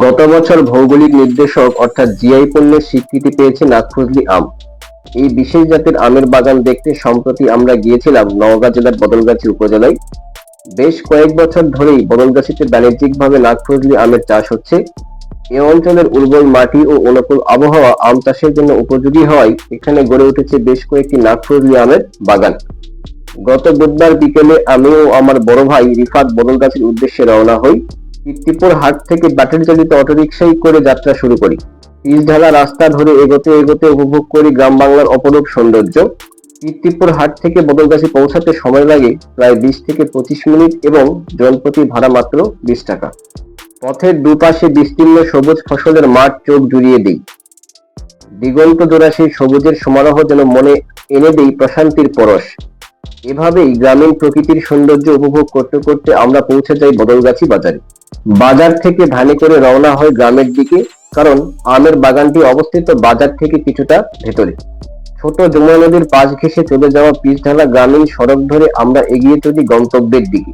গত বছর ভৌগোলিক নির্দেশক অর্থাৎ জিআই পণ্যের স্বীকৃতি পেয়েছে নাগফজলি আম। এই বিশেষ জাতের আমের বাগান দেখতে সম্প্রতি আমরা গিয়েছিলাম নওগাঁ জেলার বদলগাছি উপজেলায়। বেশ কয়েক বছর ধরেই বদলগাছিতে বাণিজ্যিকভাবে নাগফজলি আমের চাষ হচ্ছে। এ অঞ্চলের উর্বর মাটি ও অনুকূল আবহাওয়া আম চাষের জন্য উপযোগী হওয়ায় এখানে গড়ে উঠেছে বেশ কয়েকটি নাগফজলি আমের বাগান। গত বুধবার বিকেলে আমি ও আমার বড় ভাই রিফাত বদলগাছির উদ্দেশ্যে রওনা হই। কীর্তিপুর হাট থেকে ব্যাটারি চালিত অটোরিকশায় করে যাত্রা শুরু করি। পিচঢালা রাস্তা ধরে এগোতে এগোতে উপভোগ করি গ্রাম বাংলার অপরূপ সৌন্দর্য। কীর্তিপুর হাট থেকে বদলগাছি পৌঁছাতে সময় লাগে প্রায় 20 থেকে 25 মিনিট এবং জনপ্রতি ভাড়া মাত্র 20 টাকা। পথের দুপাশে বিস্তীর্ণ সবুজ ফসলের মাঠ চোখ জুড়িয়ে দেই। দিগন্ত জোড়া সেই সবুজের সমারোহ যেন মনে এনে দেই প্রশান্তির পরশ। এভাবেই গ্রামীণ প্রকৃতির সৌন্দর্য উপভোগ করতে করতে আমরা পৌঁছে যাই বদলগাছি বাজারে। বাজার থেকে ভ্যানে করে রওনা হয় গ্রামের দিকে, কারণ আমের বাগানটি অবস্থিত বাজার থেকে কিছুটা ভেতরে। ছোট যমুনা নদীর পাশ ঘেঁষে চলে যাওয়া পিচঢালা গ্রামীণ সড়ক ধরে আমরা এগিয়ে চলি গন্তব্যের দিকে।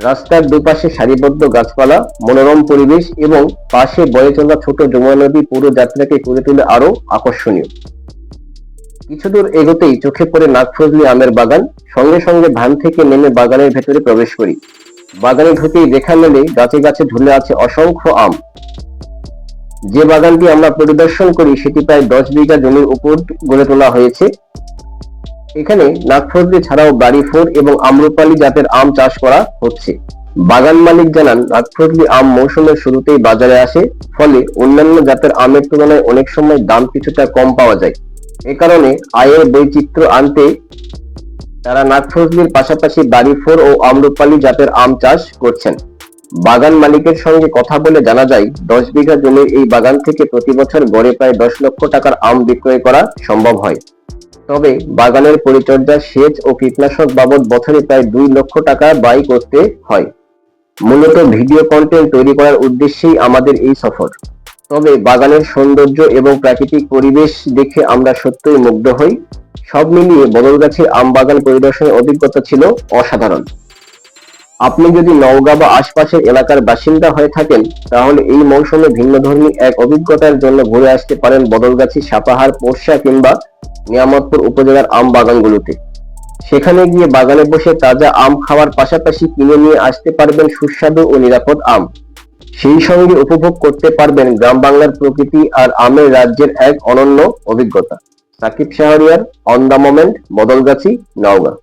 রাস্তার দুপাশে সারিবদ্ধ গাছপালা, মনোরম পরিবেশ এবং পাশে বয়ে চলা ছোট যমুনা নদী পুরো যাত্রাকে করে তোলে আরো আকর্ষণীয়। কিছু দূর এগোতেই চোখে পড়ে নাগফজলি আমের বাগান। সঙ্গে সঙ্গে ভ্যান থেকে নেমে বাগানের ভেতরে প্রবেশ করি। বাগানে ঢুকেই দেখা মেলে গাছে গাছে ঝুলে আছে অসংখ্য আম। যে বাগানটি আমরা পরিদর্শন করি সেটি প্রায় 10 বিঘা জমির উপর গড়ে তোলা হয়েছে। এখানে নাগফজলি ছাড়াও বাড়িফোর এবং আম্রপালি জাতের আম চাষ করা হচ্ছে। বাগান মালিক জানান, নাগফজলি আম মৌসুমের শুরুতেই বাজারে আসে, ফলে অন্যান্য জাতের আমের তুলনায় অনেক সময় দাম কিছুটা কম পাওয়া যায়। এ কারণে আয়ের বৈচিত্র্য আনতে তারা নাগফজলির পাশাপাশি বাড়িফোর ও আম্রপালি জাতের আম চাষ করছেন। বাগান মালিকের সঙ্গে কথা বলে জানা যায়, 10 বিঘা জমির এই বাগান থেকে প্রতি বছর গড়ে প্রায় 10 লক্ষ টাকার আম বিক্রয় করা সম্ভব হয়। তবে বাগানের পরিচর্যা, সেচ ও কীটনাশক বাবদ বছরে প্রায় 2 লক্ষ টাকা ব্যয় করতে হয়। মূলত ভিডিও কন্টেন্ট তৈরি করার উদ্দেশ্যেই আমাদের এই সফর। তবে বাগানের সৌন্দর্য এবং প্রাকৃতিক পরিবেশ দেখে আমরা সত্যই মুগ্ধ হই। সব মিলিয়ে বদলগাছির আম বাগান পরিদর্শনের অভিজ্ঞতা ছিল অসাধারণ। আপনি যদি নওগাঁ বা আশপাশের এলাকার বাসিন্দা হয়ে থাকেন, তাহলে এই মৌসুমে ভিন্নধর্মী এক অভিজ্ঞতার জন্য ঘুরে আসতে পারেন বদলগাছি, সাপাহার, পোরশা কিংবা নিয়ামতপুর উপজেলার আম বাগানগুলোতে। সেখানে গিয়ে বাগানে বসে তাজা আম খাওয়ার পাশাপাশি কিনে নিয়ে আসতে পারবেন সুস্বাদু ও নিরাপদ আম। সেই সঙ্গে উপভোগ করতে পারবেন গ্রাম বাংলার প্রকৃতি আর আমের রাজ্যের এক অনন্য অভিজ্ঞতা। Sakib Shahriar, on the moment, Badalgachhi, Naogaon.